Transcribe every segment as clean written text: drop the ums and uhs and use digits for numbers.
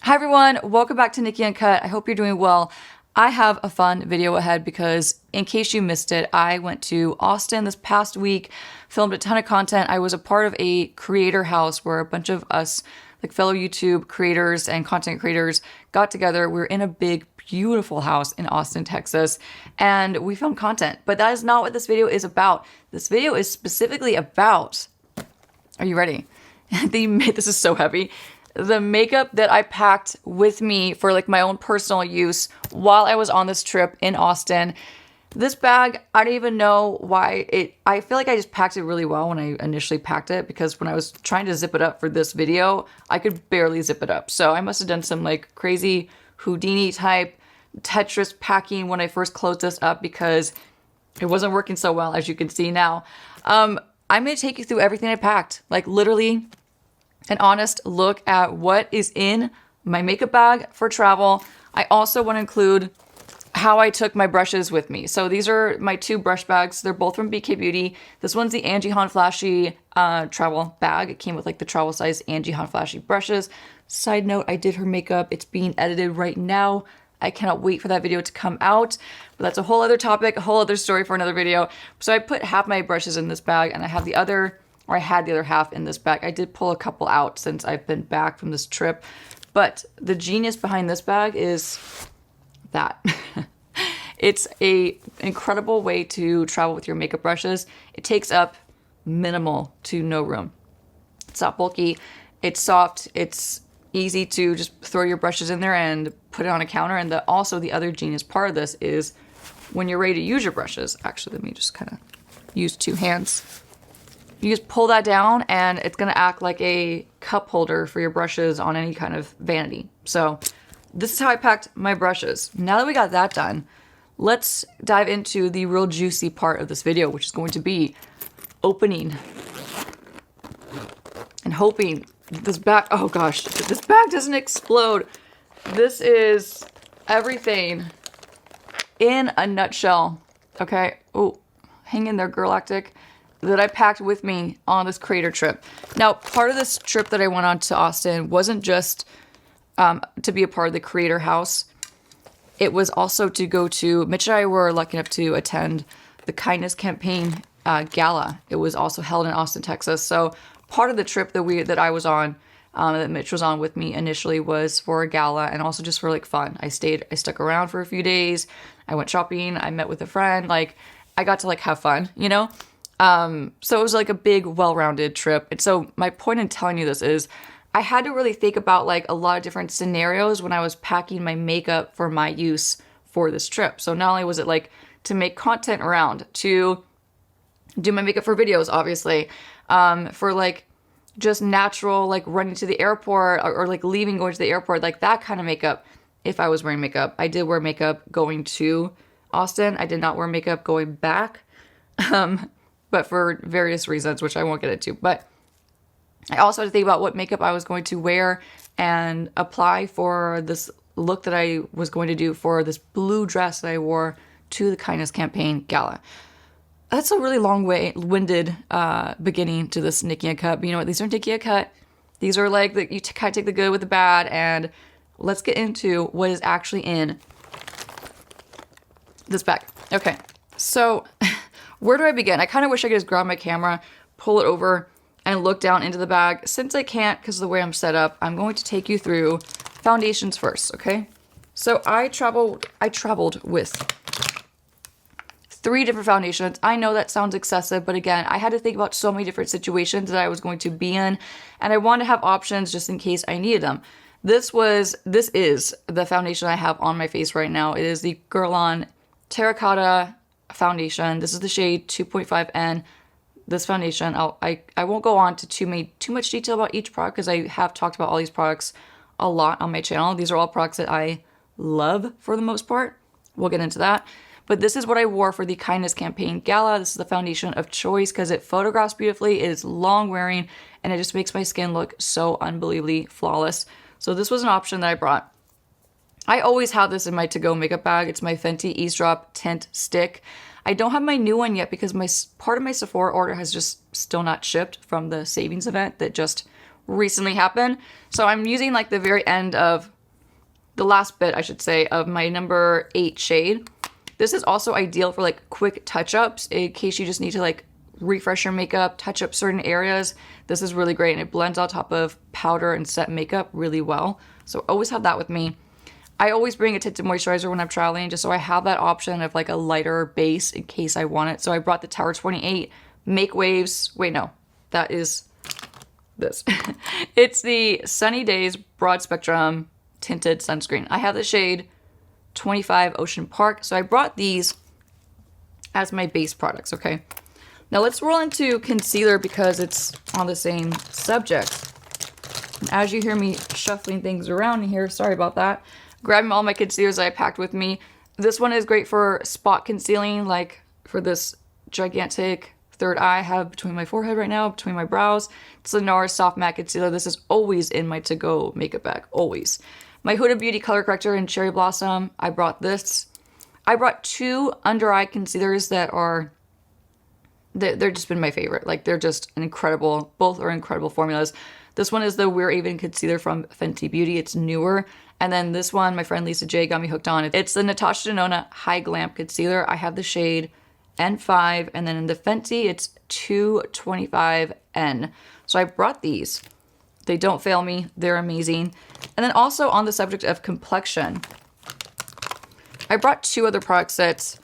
Hi everyone, welcome back to Nikki Uncut. I hope you're doing well. I have a fun video ahead because in case you missed it, I went to Austin this past week, filmed a ton of content. I was a part of a creator house where a bunch of us, like fellow YouTube creators and content creators, got together. We were in a big, beautiful house in Austin, Texas, and we filmed content. But that is not what this video is about. This video is specifically about, are you ready? This is so heavy. The makeup that I packed with me for like my own personal use while I was on this trip in Austin. This bag, I don't even know why I feel like I just packed it really well when I initially packed it, because when I was trying to zip it up for this video, I could barely zip it up. So I must have done some like crazy Houdini type Tetris packing when I first closed this up because it wasn't working so well, as you can see now. I'm going to take you through everything I packed, like literally an honest look at what is in my makeup bag for travel. I also want to include how I took my brushes with me. So these are my two brush bags. They're both from BK Beauty. This one's the Angie Han Flashy travel bag. It came with like the travel size Angie Han Flashy brushes. Side note, I did her makeup. It's being edited right now. I cannot wait for that video to come out, but that's a whole other topic, a whole other story for another video. So I put half my brushes in this bag and I have the other, or I had the other half in this bag. I did pull a couple out since I've been back from this trip, but the genius behind this bag is that. It's a incredible way to travel with your makeup brushes. It takes up minimal to no room. It's not bulky, it's soft, it's easy to just throw your brushes in there and put it on a counter. And also the other genius part of this is when you're ready to use your brushes, actually let me just kind of use two hands. You just pull that down and it's going to act like a cup holder for your brushes on any kind of vanity. So this is how I packed my brushes. Now that we got that done, let's dive into the real juicy part of this video, which is going to be opening and hoping this bag, oh gosh, this bag doesn't explode. This is everything in a nutshell, okay? Oh, hang in there, Girlactic. That I packed with me on this creator trip. Now, part of this trip that I went on to Austin wasn't just to be a part of the creator house. It was also to go to, Mitch and I were lucky enough to attend the Kindness Campaign Gala. It was also held in Austin, Texas. So part of the trip that I was on, that Mitch was on with me initially, was for a gala and also just for like fun. I stuck around for a few days. I went shopping. I met with a friend. Like I got to like have fun, you know? So it was like a big, well-rounded trip. And so my point in telling you this is I had to really think about like a lot of different scenarios when I was packing my makeup for my use for this trip. So not only was it like to make content around, to do my makeup for videos, obviously, for like just natural, like running to the airport or like leaving, going to the airport, like that kind of makeup. If I was wearing makeup, I did wear makeup going to Austin. I did not wear makeup going back. But for various reasons, which I won't get into. But I also had to think about what makeup I was going to wear and apply for this look that I was going to do for this blue dress that I wore to the Kindness Campaign Gala. That's a really long-winded beginning to this Nikki Uncut. But you know what? These aren't Nikki Uncut. These are like, you kind of take the good with the bad. And let's get into what is actually in this bag. Okay, so where do I begin? I kind of wish I could just grab my camera, pull it over, and look down into the bag. Since I can't, because of the way I'm set up, I'm going to take you through foundations first, okay? So I traveled with 3 different foundations. I know that sounds excessive, but again, I had to think about so many different situations that I was going to be in, and I wanted to have options just in case I needed them. This is the foundation I have on my face right now. It is the Guerlain Terracotta foundation. This is the shade 2.5N. This foundation, I won't go on to too much detail about each product because I have talked about all these products a lot on my channel. These are all products that I love for the most part. We'll get into that. But this is what I wore for the Kindness Campaign Gala. This is the foundation of choice because it photographs beautifully, it is long wearing, and it just makes my skin look so unbelievably flawless. So this was an option that I brought. I always have this in my to-go makeup bag. It's my Fenty Eavesdrop Tint Stick. I don't have my new one yet because part of my Sephora order has just still not shipped from the savings event that just recently happened. So I'm using like the very end of the last bit, I should say, of my number 8 shade. This is also ideal for like quick touch-ups in case you just need to like refresh your makeup, touch up certain areas. This is really great and it blends on top of powder and set makeup really well. So always have that with me. I always bring a tinted moisturizer when I'm traveling just so I have that option of like a lighter base in case I want it. So I brought the Tower 28 Make Waves. Wait, no, that is this. It's the Sunny Days Broad Spectrum Tinted Sunscreen. I have the shade 25 Ocean Park. So I brought these as my base products, okay? Now let's roll into concealer because it's on the same subject. And as you hear me shuffling things around here, sorry about that, grabbing all my concealers that I packed with me. This one is great for spot concealing, like for this gigantic third eye I have between my forehead right now, between my brows. It's the NARS Soft Matte Concealer. This is always in my to-go makeup bag, always. My Huda Beauty Color Corrector in Cherry Blossom, I brought this. I brought 2 under eye concealers that are, they're just been my favorite. Like they're just an incredible, both are incredible formulas. This one is the We're Even Concealer from Fenty Beauty. It's newer. And then this one, my friend Lisa J got me hooked on. It's the Natasha Denona High Glam Concealer. I have the shade N5, and then in the Fenty, it's 225N. So I brought these. They don't fail me. They're amazing. And then also on the subject of complexion, I brought 2 other product sets,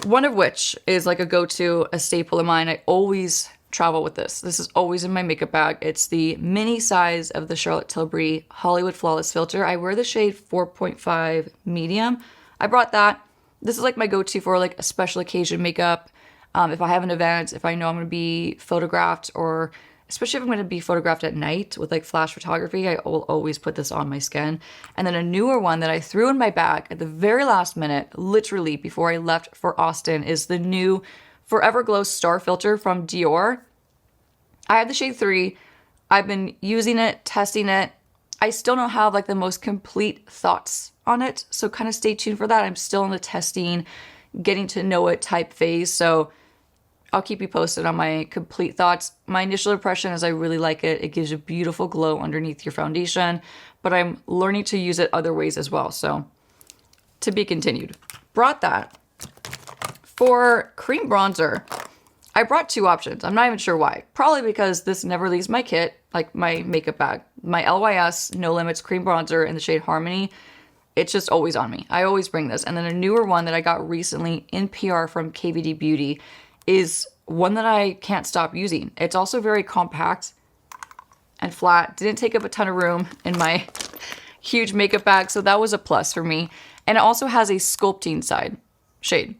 one of which is like a go-to, a staple of mine. I always travel with this. This is always in my makeup bag. It's the mini size of the Charlotte Tilbury Hollywood Flawless Filter. I wear the shade 4.5 medium. I brought that. This is like my go-to for like a special occasion makeup. If I have an event, if I know I'm going to be photographed, or especially if I'm going to be photographed at night with like flash photography, I will always put this on my skin. And then a newer one that I threw in my bag at the very last minute, literally before I left for Austin, is the new Forever Glow Star Filter from Dior. I have the shade 3. I've been using it, testing it. I still don't have like the most complete thoughts on it, so kind of stay tuned for that. I'm still in the testing, getting to know it type phase, so I'll keep you posted on my complete thoughts. My initial impression is I really like it. It gives you a beautiful glow underneath your foundation, but I'm learning to use it other ways as well, so to be continued. Brought that. For cream bronzer, I brought 2 options. I'm not even sure why. Probably because this never leaves my kit, like my makeup bag. My LYS No Limits cream bronzer in the shade Harmony. It's just always on me. I always bring this. And then a newer one that I got recently in PR from KVD Beauty is one that I can't stop using. It's also very compact and flat. Didn't take up a ton of room in my huge makeup bag, so that was a plus for me. And it also has a sculpting side shade.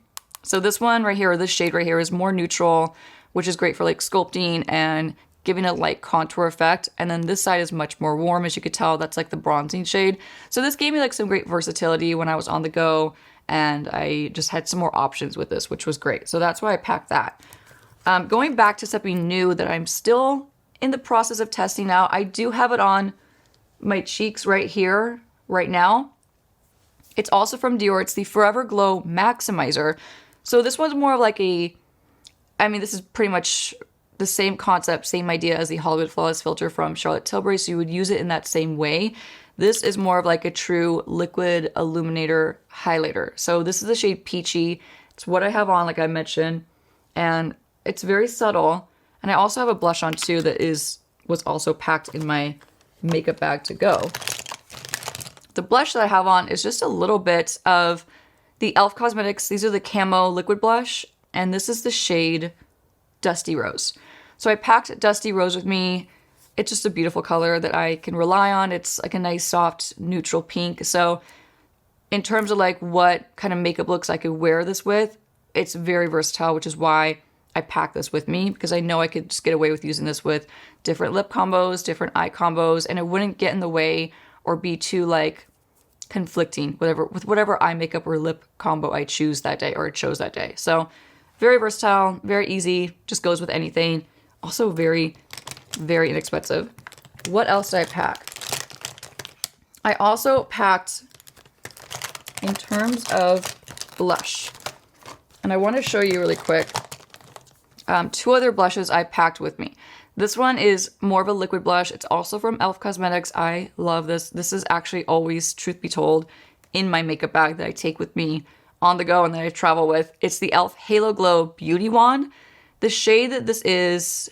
So this one right here, or this shade right here, is more neutral, which is great for like sculpting and giving a light contour effect. And then this side is much more warm, as you could tell. That's like the bronzing shade. So this gave me like some great versatility when I was on the go, and I just had some more options with this, which was great. So that's why I packed that. Going back to something new that I'm still in the process of testing out, I do have it on my cheeks right here, right now. It's also from Dior. It's the Forever Glow Maximizer. So this one's more of like a, I mean, this is pretty much the same concept, same idea as the Hollywood Flawless Filter from Charlotte Tilbury, so you would use it in that same way. This is more of like a true liquid illuminator highlighter. So this is the shade Peachy. It's what I have on, like I mentioned, and it's very subtle. And I also have a blush on too that was also packed in my makeup bag to go. The blush that I have on is just a little bit of the e.l.f. Cosmetics. These are the Camo Liquid Blush, and this is the shade Dusty Rose. So I packed Dusty Rose with me. It's just a beautiful color that I can rely on. It's like a nice soft neutral pink. So in terms of like what kind of makeup looks I could wear this with, it's very versatile, which is why I packed this with me, because I know I could just get away with using this with different lip combos, different eye combos, and it wouldn't get in the way or be too like conflicting with whatever eye makeup or lip combo I choose that day or chose that day. So very versatile, very easy, just goes with anything. Also very, very inexpensive. What else did I pack? I also packed, in terms of blush, and I want to show you really quick, 2 other blushes I packed with me. This one is more of a liquid blush. It's also from e.l.f. Cosmetics. I love this. This is actually always, truth be told, in my makeup bag that I take with me on the go and that I travel with. It's the e.l.f. Halo Glow Beauty Wand. The shade that this is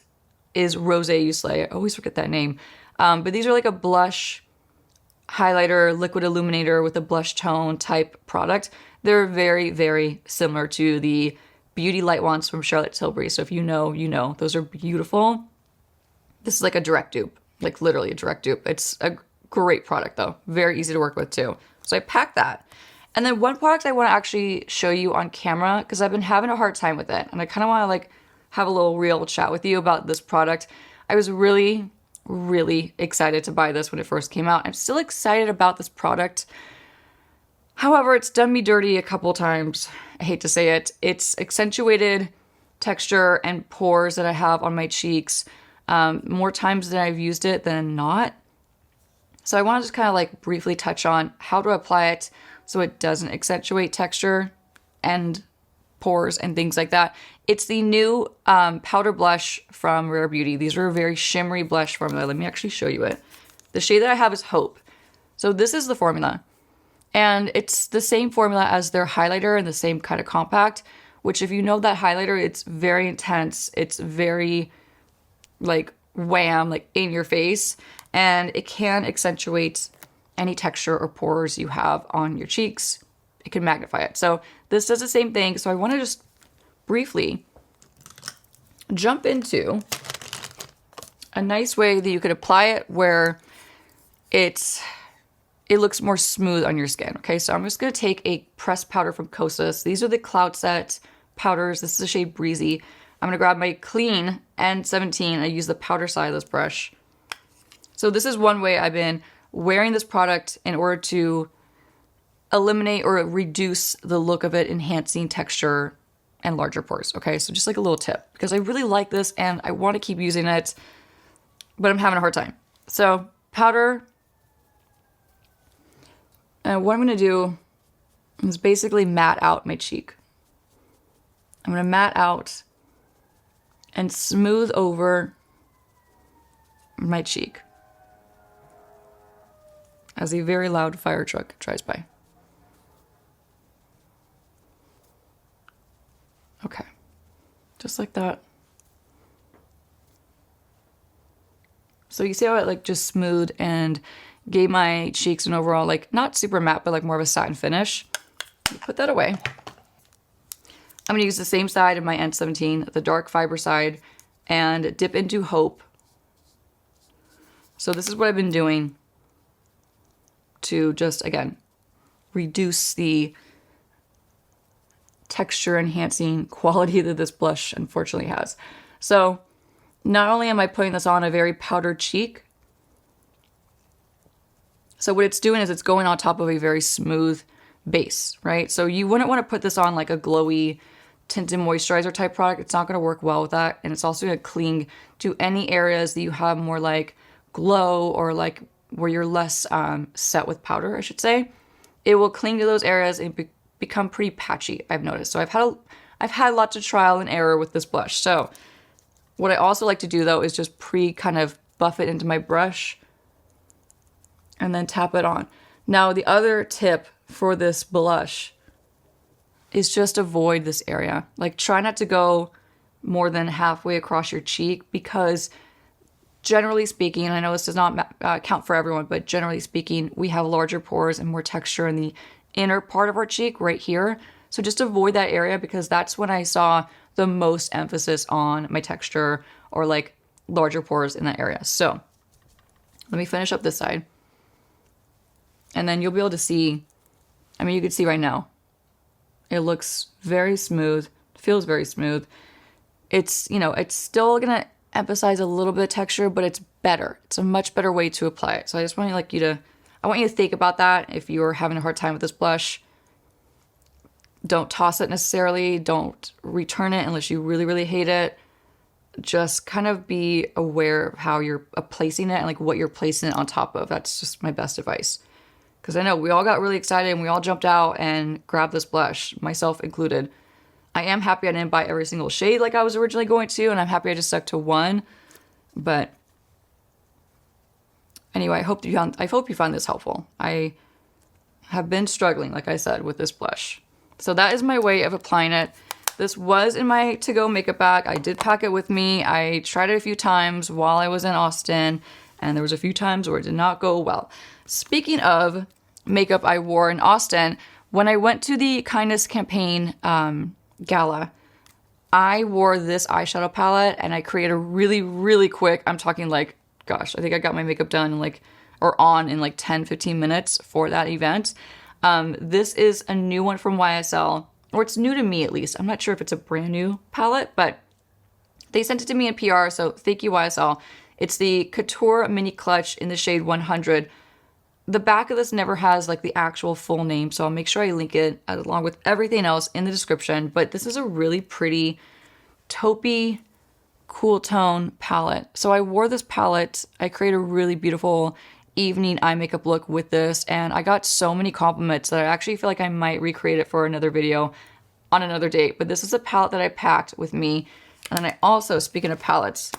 Rose You Slay. I always forget that name. But these are like a blush highlighter, liquid illuminator with a blush tone type product. They're very, very similar to the Beauty Light Wands from Charlotte Tilbury. So if you know, you know. Those are beautiful. This is like a direct dupe, like literally a direct dupe. It's a great product though. Very easy to work with too. So I packed that. And then one product I want to actually show you on camera because I've been having a hard time with it. And I kind of want to like have a little real chat with you about this product. I was really, really excited to buy this when it first came out. I'm still excited about this product. However, it's done me dirty a couple times. I hate to say it. It's accentuated texture and pores that I have on my cheeks. More times than I've used it than not. So I want to just kind of like briefly touch on how to apply it so it doesn't accentuate texture and pores and things like that. It's the new powder blush from Rare Beauty. These are a very shimmery blush formula. Let me actually show you it. The shade that I have is Hope. So this is the formula. And it's the same formula as their highlighter and the same kind of compact, which if you know that highlighter, it's very intense. It's very like wham, like in your face, and it can accentuate any texture or pores you have on your cheeks. It can magnify it. So this does the same thing. So I want to just briefly jump into a nice way that you could apply it where it looks more smooth on your skin. Okay, so I'm just going to take a pressed powder from Kosas. These are the Cloud Set powders. This is the shade Breezy. I'm going to grab my clean N17. I use the powder side of this brush. So this is one way I've been wearing this product in order to eliminate or reduce the look of it, enhancing texture and larger pores. Okay, so just like a little tip, because I really like this and I want to keep using it, but I'm having a hard time. So powder, and what I'm going to do is basically matte out my cheek. I'm going to matte out and smooth over my cheek as a very loud fire truck drives by. Okay, just like that. So you see how it like just smoothed and gave my cheeks an overall like not super matte, but like more of a satin finish. Put that away. I'm going to use the same side of my N17, the dark fiber side, and dip into Hope. So this is what I've been doing to just, again, reduce the texture enhancing quality that this blush unfortunately has. So not only am I putting this on a very powdered cheek, so what it's doing is it's going on top of a very smooth base, right? So you wouldn't want to put this on like a glowy tinted moisturizer type product. It's not going to work well with that. And it's also going to cling to any areas that you have more like glow or like where you're less set with powder, I should say. It will cling to those areas and become pretty patchy, I've noticed. So I've had lots of trial and error with this blush. So what I also like to do though is just kind of buff it into my brush and then tap it on. Now the other tip for this blush is just avoid this area. Like try not to go more than halfway across your cheek because generally speaking, and I know this does not count for everyone, but generally speaking, we have larger pores and more texture in the inner part of our cheek right here. So just avoid that area because that's when I saw the most emphasis on my texture or like larger pores in that area. So let me finish up this side. And then you'll be able to see, I mean, you can see right now, it looks very smooth, feels very smooth. It's, you know, it's still gonna emphasize a little bit of texture, but it's better. It's a much better way to apply it. So I just want you to think about that if you're having a hard time with this blush. Don't toss it necessarily. Don't return it unless you really, really hate it. Just kind of be aware of how you're placing it and like what you're placing it on top of. That's just my best advice. Because I know we all got really excited and we all jumped out and grabbed this blush, myself included. I am happy I didn't buy every single shade like I was originally going to, and I'm happy I just stuck to one. But anyway, I hope you found this helpful. I have been struggling, like I said, with this blush. So that is my way of applying it. This was in my to-go makeup bag. I did pack it with me. I tried it a few times while I was in Austin, and there was a few times where it did not go well. Speaking of makeup I wore in Austin, when I went to the Kindness Campaign gala, I wore this eyeshadow palette, and I created a really, really quick, I'm talking like, gosh, I think I got my makeup done in like, or on in like 10, 15 minutes for that event. This is a new one from YSL, or it's new to me at least. I'm not sure if it's a brand new palette, but they sent it to me in PR, so thank you YSL. It's the Couture Mini Clutch in the shade 100. The back of this never has like the actual full name, so I'll make sure I link it along with everything else in the description. But this is a really pretty taupey, cool tone palette. So I wore this palette. I created a really beautiful evening eye makeup look with this, and I got so many compliments that I actually feel like I might recreate it for another video on another date. But this is a palette that I packed with me. And then I also, speaking of palettes,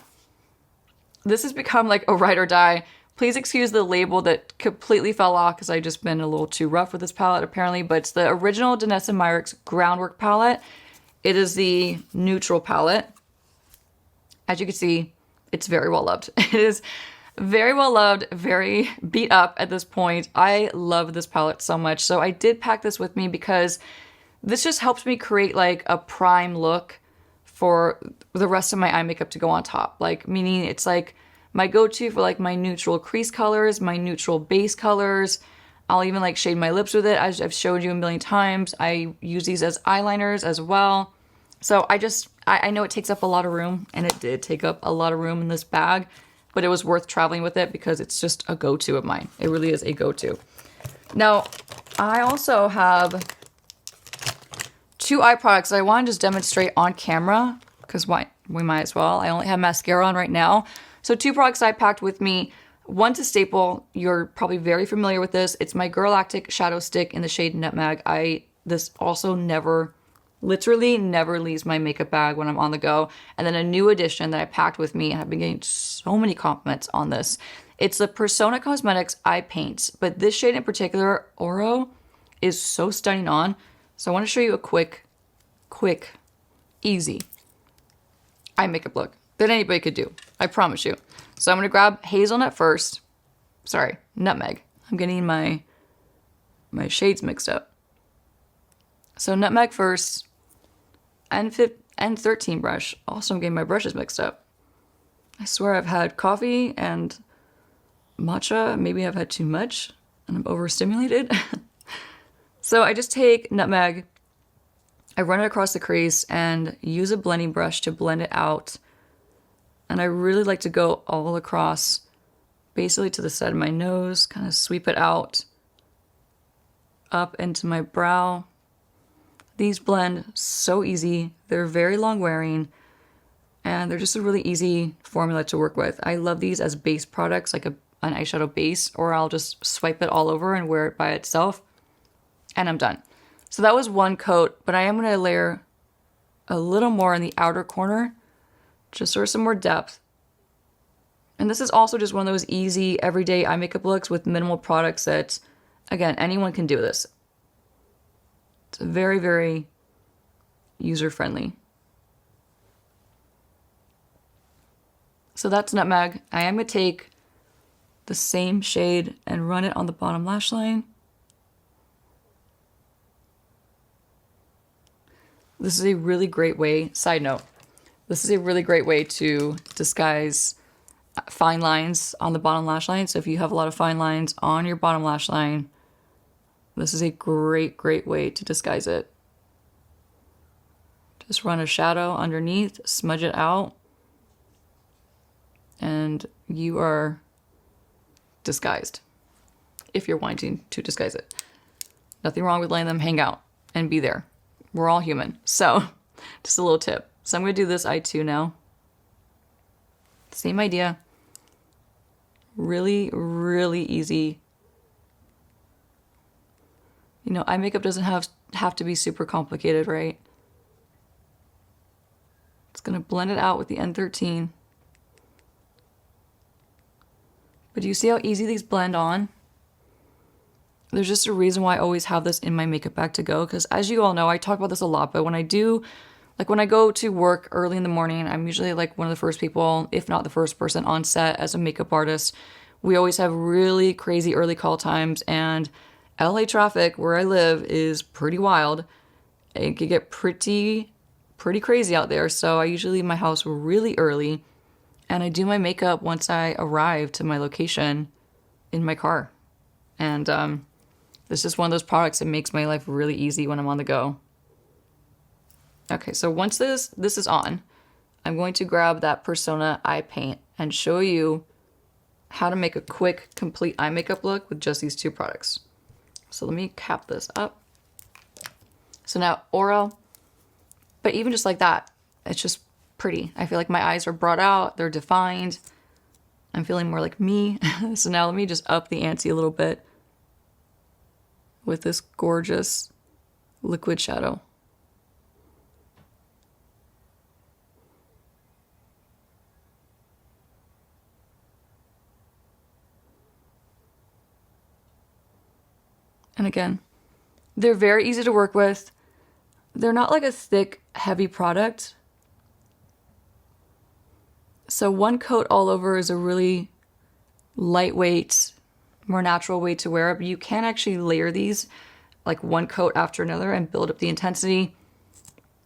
this has become like a ride or die. Please excuse the label that completely fell off because I've just been a little too rough with this palette apparently, but it's the original Danessa Myricks Groundwork palette. It is the neutral palette. As you can see, it's very well loved. It is very well loved, very beat up at this point. I love this palette so much. So I did pack this with me because this just helps me create like a prime look for the rest of my eye makeup to go on top. Like, meaning it's like my go-to for like my neutral crease colors, my neutral base colors. I'll even like shade my lips with it, as I've showed you a million times. I use these as eyeliners as well. So I know it takes up a lot of room, and it did take up a lot of room in this bag, but it was worth traveling with it because it's just a go-to of mine. It really is a go-to. Now, I also have 2 eye products that I want to just demonstrate on camera because why? We might as well. I only have mascara on right now. So 2 products I packed with me. One to staple. You're probably very familiar with this. It's my Girlactic Shadow Stick in the shade Nutmeg. This also literally never leaves my makeup bag when I'm on the go. And then a new addition that I packed with me, and I've been getting so many compliments on this. It's the Persona Cosmetics Eye Paints, but this shade in particular, Oro, is so stunning on. So I want to show you a quick, easy eye makeup look that anybody could do. I promise you. So I'm going to grab Hazelnut first. Sorry, Nutmeg. I'm getting my shades mixed up. So Nutmeg first, N13 brush. Also, I'm getting my brushes mixed up. I swear I've had coffee and matcha. Maybe I've had too much and I'm overstimulated. So I just take Nutmeg, I run it across the crease and use a blending brush to blend it out. And I really like to go all across, basically to the side of my nose, kind of sweep it out, up into my brow. These blend so easy. They're very long wearing, and they're just a really easy formula to work with. I love these as base products, like an eyeshadow base, or I'll just swipe it all over and wear it by itself, and I'm done. So that was one coat, but I am going to layer a little more in the outer corner, just for some more depth. And this is also just one of those easy, everyday eye makeup looks with minimal products that, again, anyone can do this. It's very, very user-friendly. So that's Nutmeg. I am going to take the same shade and run it on the bottom lash line. This is a really great way, side note, this is a really great way to disguise fine lines on the bottom lash line. So if you have a lot of fine lines on your bottom lash line, this is a great, great way to disguise it. Just run a shadow underneath, smudge it out, and you are disguised if you're wanting to disguise it. Nothing wrong with letting them hang out and be there. We're all human. So just a little tip. So I'm going to do this eye too now. Same idea. Really, really easy. You know, eye makeup doesn't have to be super complicated, right? It's going to blend it out with the N13. But do you see how easy these blend on? There's just a reason why I always have this in my makeup bag to go, because as you all know, I talk about this a lot, but when I do, like when I go to work early in the morning, I'm usually like one of the first people, if not the first person on set as a makeup artist. We always have really crazy early call times, and LA traffic where I live is pretty wild. It could get pretty crazy out there, so I usually leave my house really early, and I do my makeup once I arrive to my location in my car. And this is one of those products that makes my life really easy when I'm on the go. Okay, so once this is on, I'm going to grab that Persona eye paint and show you how to make a quick, complete eye makeup look with just these two products. So let me cap this up. So now Aura, but even just like that, it's just pretty. I feel like my eyes are brought out, they're defined. I'm feeling more like me. So now let me just up the ante a little bit with this gorgeous liquid shadow. And again, they're very easy to work with. They're not like a thick, heavy product. So one coat all over is a really lightweight, more natural way to wear it, but you can actually layer these like one coat after another and build up the intensity.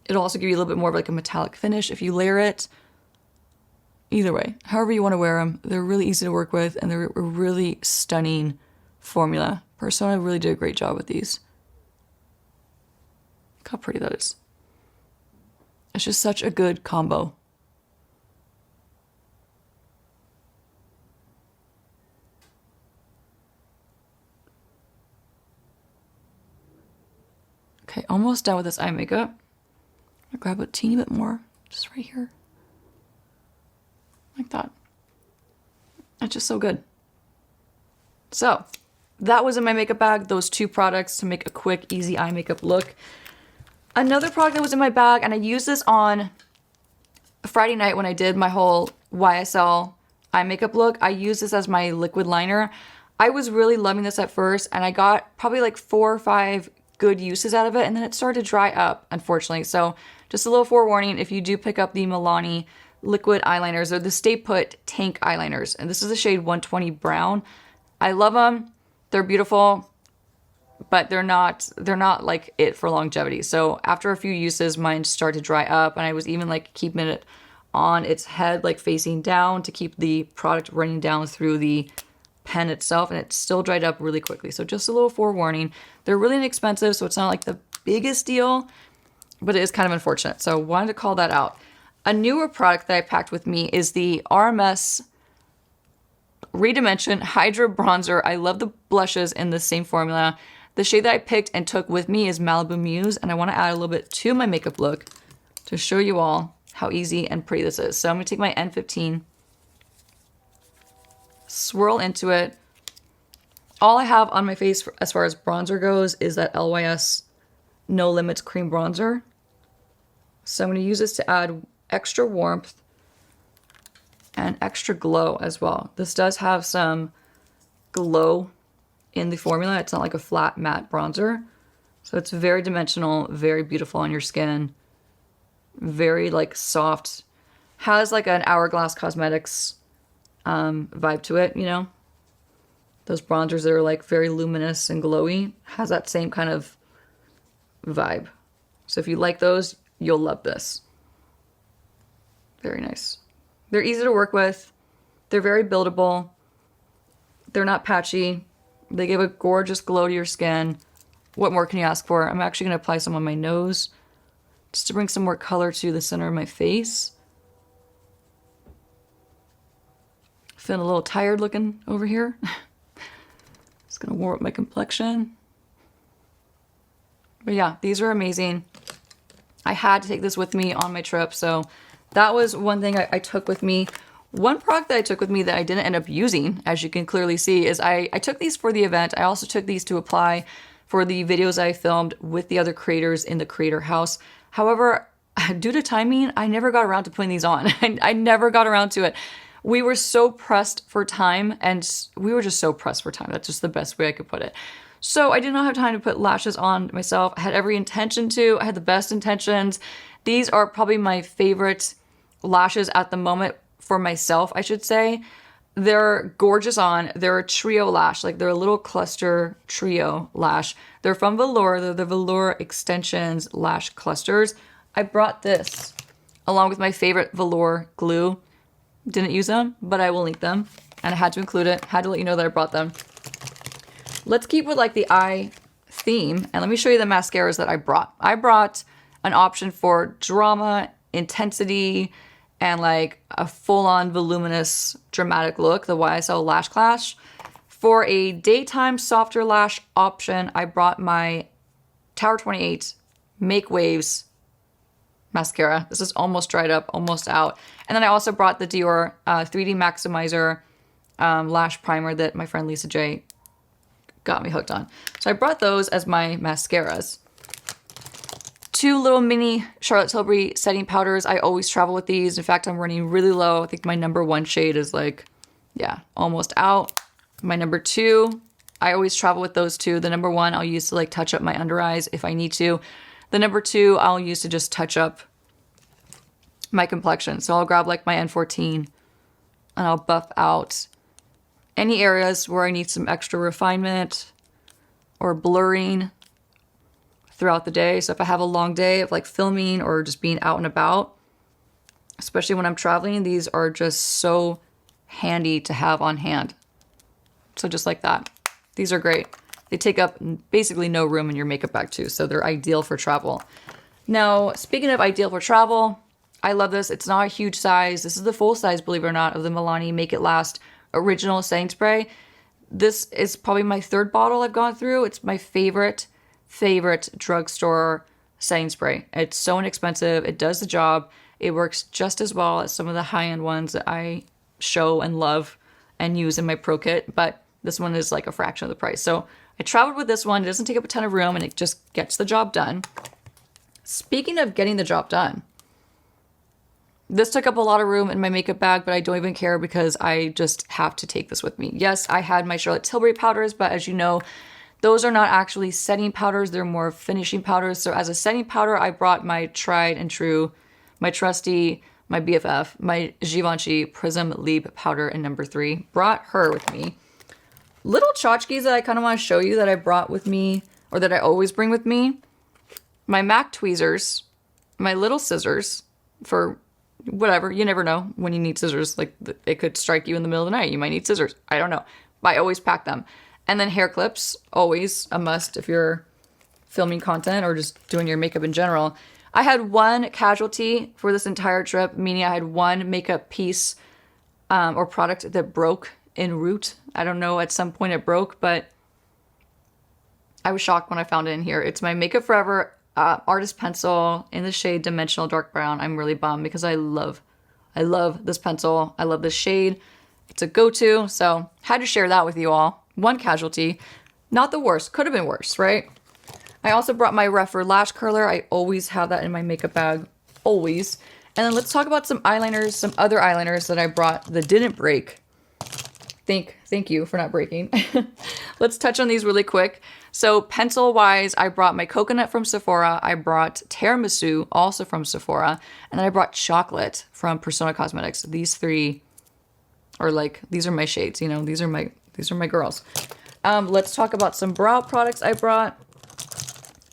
It'll also give you a little bit more of like a metallic finish if you layer it. Either way, however you want to wear them, they're really easy to work with, and they're a really stunning formula. Persona really did a great job with these. Look how pretty that is. It's just such a good combo. Okay, almost done with this eye makeup. I'll grab a teeny bit more, just right here. Like that. It's just so good. So, that was in my makeup bag, those two products to make a quick, easy eye makeup look. Another product that was in my bag, and I used this on Friday night when I did my whole YSL eye makeup look. I used this as my liquid liner. I was really loving this at first, and I got probably like 4 or 5 good uses out of it, and then it started to dry up, unfortunately. So just a little forewarning, if you do pick up the Milani liquid eyeliners, or the Stay Put Tank eyeliners, and this is the shade 120 Brown. I love them. They're beautiful, but they're not like it for longevity. So after a few uses, mine started to dry up, and I was even like keeping it on its head, like facing down, to keep the product running down through the pen itself, and it still dried up really quickly. So just a little forewarning. They're really inexpensive, so it's not like the biggest deal, but it is kind of unfortunate. So wanted to call that out. A newer product that I packed with me is the RMS Redimension Hydra Bronzer. I love the blushes in the same formula. The shade that I picked and took with me is Malibu Muse, and I want to add a little bit to my makeup look to show you all how easy and pretty this is. So I'm going to take my N15, swirl into it. All I have on my face as far as bronzer goes is that LYS No Limits Cream Bronzer. So I'm going to use this to add extra warmth and extra glow as well. This does have some glow in the formula. It's not like a flat matte bronzer. So it's very dimensional, very beautiful on your skin. Very like soft. Has like an Hourglass Cosmetics vibe to it, you know? Those bronzers that are like very luminous and glowy. Has that same kind of vibe. So if you like those, you'll love this. Very nice. They're easy to work with. They're very buildable. They're not patchy. They give a gorgeous glow to your skin. What more can you ask for? I'm actually going to apply some on my nose just to bring some more color to the center of my face. Feeling a little tired looking over here. Just going to warm up my complexion. But yeah, these are amazing. I had to take this with me on my trip, so that was one thing I took with me. One product that I took with me that I didn't end up using, as you can clearly see, is I took these for the event. I also took these to apply for the videos I filmed with the other creators in the Creator House. However, due to timing, I never got around to putting these on. I never got around to it. We were so pressed for time, and we were just so pressed for time. That's just the best way I could put it. So I did not have time to put lashes on myself. I had every intention to. I had the best intentions. These are probably my favorite lashes at the moment for myself, I should say. They're gorgeous on. They're a trio lash, like they're a little cluster trio lash. They're from Velour. They're the Velour Extensions Lash Clusters. I brought this along with my favorite Velour glue. Didn't use them, but I will link them. And I had to include it. Had to let you know that I brought them. Let's keep with like the eye theme. And let me show you the mascaras that I brought. I brought an option for drama, intensity, and like a full-on voluminous dramatic look, the YSL Lash Clash. For a daytime softer lash option, I brought my Tower 28 Make Waves mascara. This is almost dried up, almost out. And then I also brought the Dior 3D Maximizer lash primer that my friend Lisa J got me hooked on. So I brought those as my mascaras. 2 little mini Charlotte Tilbury setting powders. I always travel with these. In fact, I'm running really low. I think my number 1 shade is like, yeah, almost out. My number 2, I always travel with those 2. The number 1 I'll use to like touch up my under eyes if I need to. The number 2 I'll use to just touch up my complexion. So I'll grab like my N14 and I'll buff out any areas where I need some extra refinement or blurring throughout the day. So if I have a long day of like filming or just being out and about, especially when I'm traveling, these are just so handy to have on hand. So just like that. These are great. They take up basically no room in your makeup bag too, so they're ideal for travel. Now, speaking of ideal for travel, I love this. It's not a huge size. This is the full size, believe it or not, of the Milani Make It Last Original Setting Spray. This is probably my 3rd bottle I've gone through. It's my favorite drugstore setting spray. It's so inexpensive. It does the job. It works just as well as some of the high-end ones that I show and love and use in my pro kit, but this one is like a fraction of the price. So I traveled with this one. It doesn't take up a ton of room and it just gets the job done. Speaking of getting the job done, this took up a lot of room in my makeup bag, but I don't even care because I just have to take this with me. Yes, I had my Charlotte Tilbury powders, but as you know, those are not actually setting powders. They're more finishing powders. So as a setting powder, I brought my tried and true, my trusty, my BFF, my Givenchy Prism Libre powder in number 3. Brought her with me. Little tchotchkes that I kind of want to show you that I brought with me, or that I always bring with me. My MAC tweezers, my little scissors for whatever. You never know when you need scissors. Like it could strike you in the middle of the night. You might need scissors. I don't know. But I always pack them. And then hair clips, always a must if you're filming content or just doing your makeup in general. I had 1 casualty for this entire trip, meaning I had 1 makeup piece or product that broke en route. I don't know, at some point it broke, but I was shocked when I found it in here. It's my Makeup Forever Artist Pencil in the shade Dimensional Dark Brown. I'm really bummed because I love this pencil. I love this shade. It's a go-to, so had to share that with you all. 1 casualty. Not the worst. Could have been worse, right? I also brought my Velour Lash Curler. I always have that in my makeup bag. Always. And then let's talk about some eyeliners, some other eyeliners that I brought that didn't break. Thank you for not breaking. Let's touch on these really quick. So pencil-wise, I brought my Coconut from Sephora. I brought Tiramisu, also from Sephora. And then I brought Chocolate from Persona Cosmetics. These 3 are like, these are my shades, you know, these are my girls. Let's talk about some brow products I brought.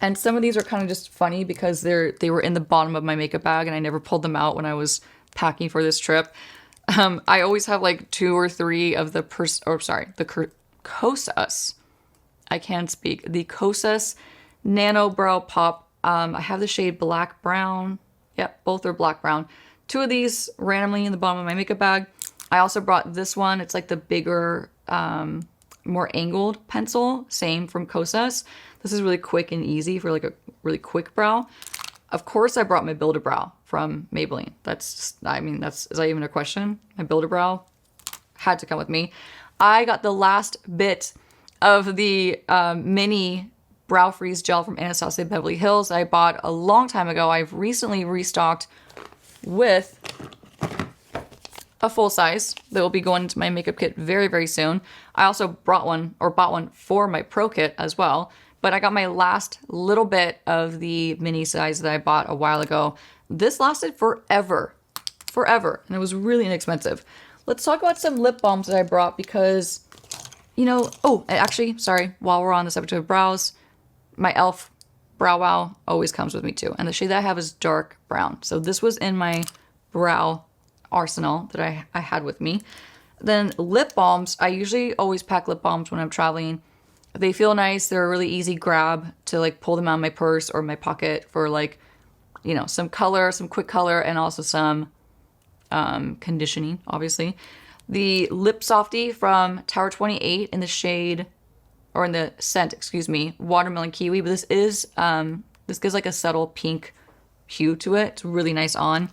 And some of these are kind of just funny because they were in the bottom of my makeup bag and I never pulled them out when I was packing for this trip. I always have like 2 or 3 of the Kosas. I can't speak. The Kosas Nano Brow Pop. I have the shade Black Brown. Yep, both are black brown. 2 of these randomly in the bottom of my makeup bag. I also brought this one. It's like the bigger, more angled pencil. Same from Kosas. This is really quick and easy for like a really quick brow. Of course, I brought my Build-A-Brow from Maybelline. Is that even a question? My Build-A-Brow had to come with me. I got the last bit of the mini Brow Freeze gel from Anastasia Beverly Hills I bought a long time ago. I've recently restocked with a full size that will be going into my makeup kit very, very soon. I also bought one for my pro kit as well. But I got my last little bit of the mini size that I bought a while ago. This lasted forever, and it was really inexpensive. Let's talk about some lip balms that I brought because, you know, oh, actually, sorry, while we're on the subject of brows, my e.l.f. Brow Wow always comes with me too. And the shade that I have is dark brown. So this was in my brow arsenal that I had with me. Then lip balms, I usually always pack lip balms when I'm traveling. They feel nice. They're a really easy grab to like pull them out of my purse or my pocket for like, you know, some color, some quick color, and also some conditioning, obviously. The Lip Softy from Tower 28 in the shade, or in the scent, excuse me, Watermelon Kiwi. But this is, this gives like a subtle pink hue to it. It's really nice on.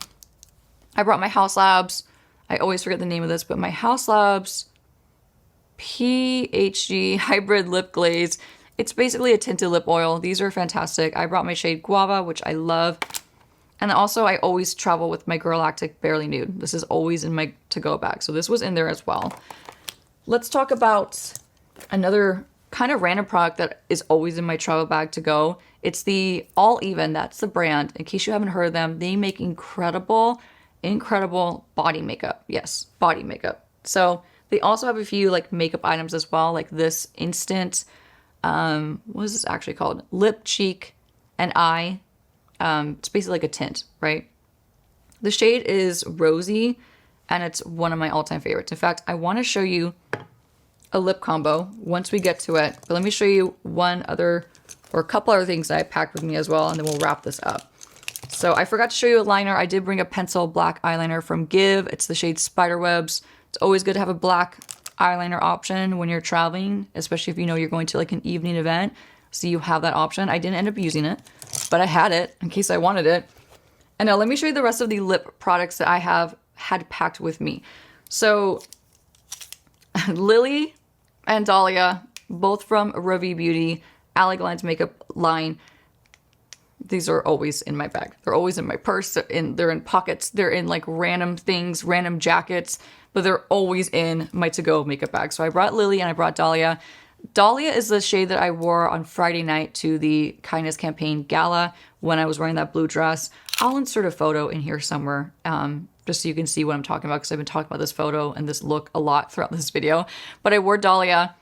I brought my House Labs. I always forget the name of this, but my House Labs PHG Hybrid Lip Glaze. It's basically a tinted lip oil. These are fantastic. I brought my shade Guava, which I love. And also I always travel with my Galactic Barely Nude. This is always in my to-go bag. So this was in there as well. Let's talk about another kind of random product that is always in my travel bag to go. It's the All Even. That's the brand. In case you haven't heard of them, they make incredible body makeup. Yes, body makeup. So they also have a few like makeup items as well, like this instant, what is this actually called? Lip, cheek, and eye. It's basically like a tint, right? The shade is Rosy, and it's one of my all-time favorites. In fact, I want to show you a lip combo once we get to it. But let me show you one other, or a couple other things that I packed with me as well, and then we'll wrap this up. So I forgot to show you a liner. I did bring a pencil black eyeliner from Give. It's the shade Spiderwebs. It's always good to have a black eyeliner option when you're traveling, especially if you know you're going to like an evening event. So you have that option. I didn't end up using it, but I had it in case I wanted it. And now let me show you the rest of the lip products that I have had packed with me. So Lily and Dahlia, both from Ravi Beauty, Ally Glen's makeup line. These are always in my bag. They're always in my purse. They're in pockets. They're in like random things, random jackets, but they're always in my to-go makeup bag. So I brought Lily and I brought Dahlia. Dahlia is the shade that I wore on Friday night to the Kindness Campaign Gala when I was wearing that blue dress. I'll insert a photo in here somewhere just so you can see what I'm talking about because I've been talking about this photo and this look a lot throughout this video. But I wore Dahlia.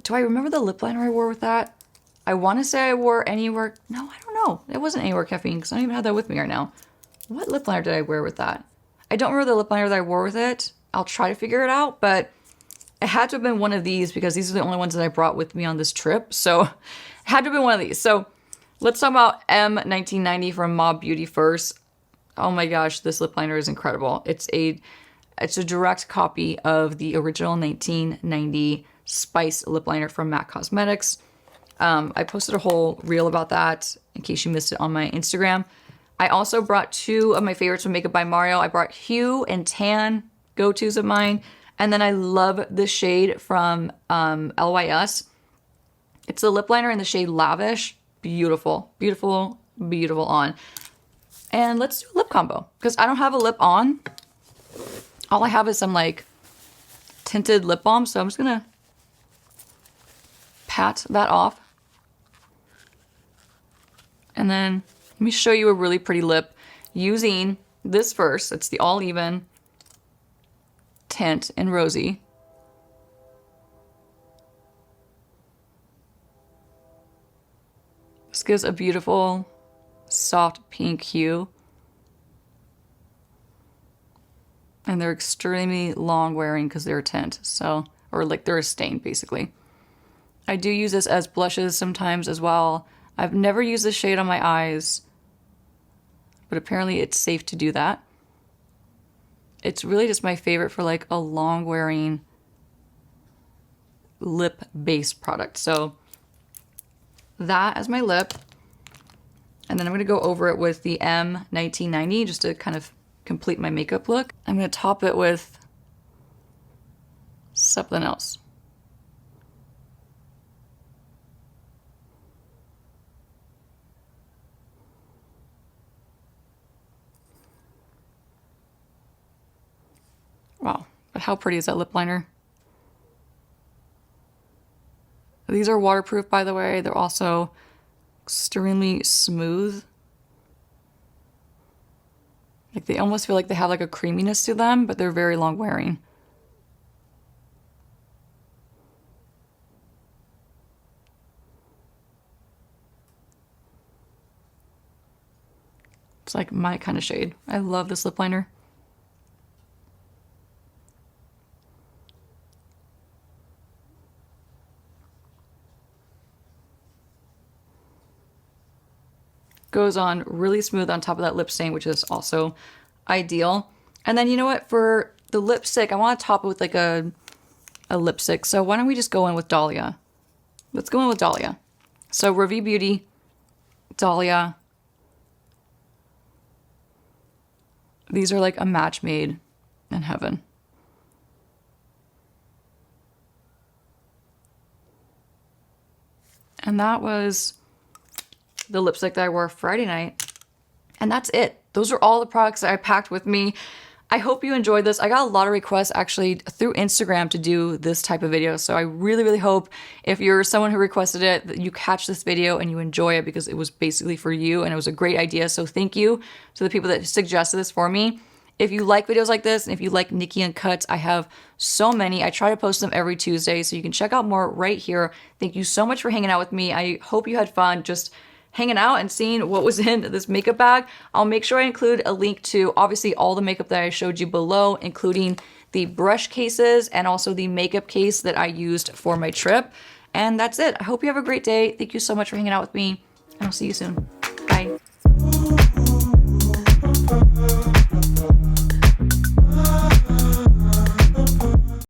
Do I remember the lip liner I wore with that? I want to say I wore Anywhere. No, I don't know. It wasn't Anywhere Caffeine because I don't even have that with me right now. What lip liner did I wear with that? I don't remember the lip liner that I wore with it. I'll try to figure it out, but it had to have been one of these because these are the only ones that I brought with me on this trip. So it had to have been one of these. So let's talk about M1990 from Mob Beauty first. Oh my gosh, this lip liner is incredible. It's a direct copy of the original 1990 Spice lip liner from MAC Cosmetics. I posted a whole reel about that in case you missed it on my Instagram. I also brought two of my favorites from Makeup by Mario. I brought Hue and Tan, go-tos of mine. And then I love this shade from LYS. It's a lip liner in the shade Lavish. Beautiful, beautiful, beautiful on. And let's do a lip combo because I don't have a lip on. All I have is some like tinted lip balm. So I'm just going to pat that off. And then let me show you a really pretty lip using this first. It's the All Even tint in Rosy. This gives a beautiful soft pink hue. And they're extremely long wearing because they're a tint. So, or like they're a stain basically. I do use this as blushes sometimes as well. I've never used this shade on my eyes, but apparently it's safe to do that. It's really just my favorite for like a long wearing lip base product. So that as my lip. And then I'm going to go over it with the M1990 just to kind of complete my makeup look. I'm going to top it with something else. But how pretty is that lip liner? These are waterproof, by the way. They're also extremely smooth. Like they almost feel like they have like a creaminess to them, but they're very long wearing. It's like my kind of shade. I love this lip liner. Goes on really smooth on top of that lip stain, which is also ideal. And then you know what? For the lipstick, I want to top it with like a lipstick. So why don't we just go in with Dahlia? Let's go in with Dahlia. So Revie Beauty, Dahlia. These are like a match made in heaven. And that was the lipstick that I wore Friday night. And that's it. Those are all the products that I packed with me. I hope you enjoyed this. I got a lot of requests actually through Instagram to do this type of video. So I really, really hope if you're someone who requested it, that you catch this video and you enjoy it because it was basically for you and it was a great idea. So thank you to the people that suggested this for me. If you like videos like this and if you like Nikki Uncut, I have so many. I try to post them every Tuesday, so you can check out more right here. Thank you so much for hanging out with me. I hope you had fun just hanging out and seeing what was in this makeup bag. I'll make sure I include a link to obviously all the makeup that I showed you below, including the brush cases and also the makeup case that I used for my trip. And that's it. I hope you have a great day. Thank you so much for hanging out with me, and I'll see you soon.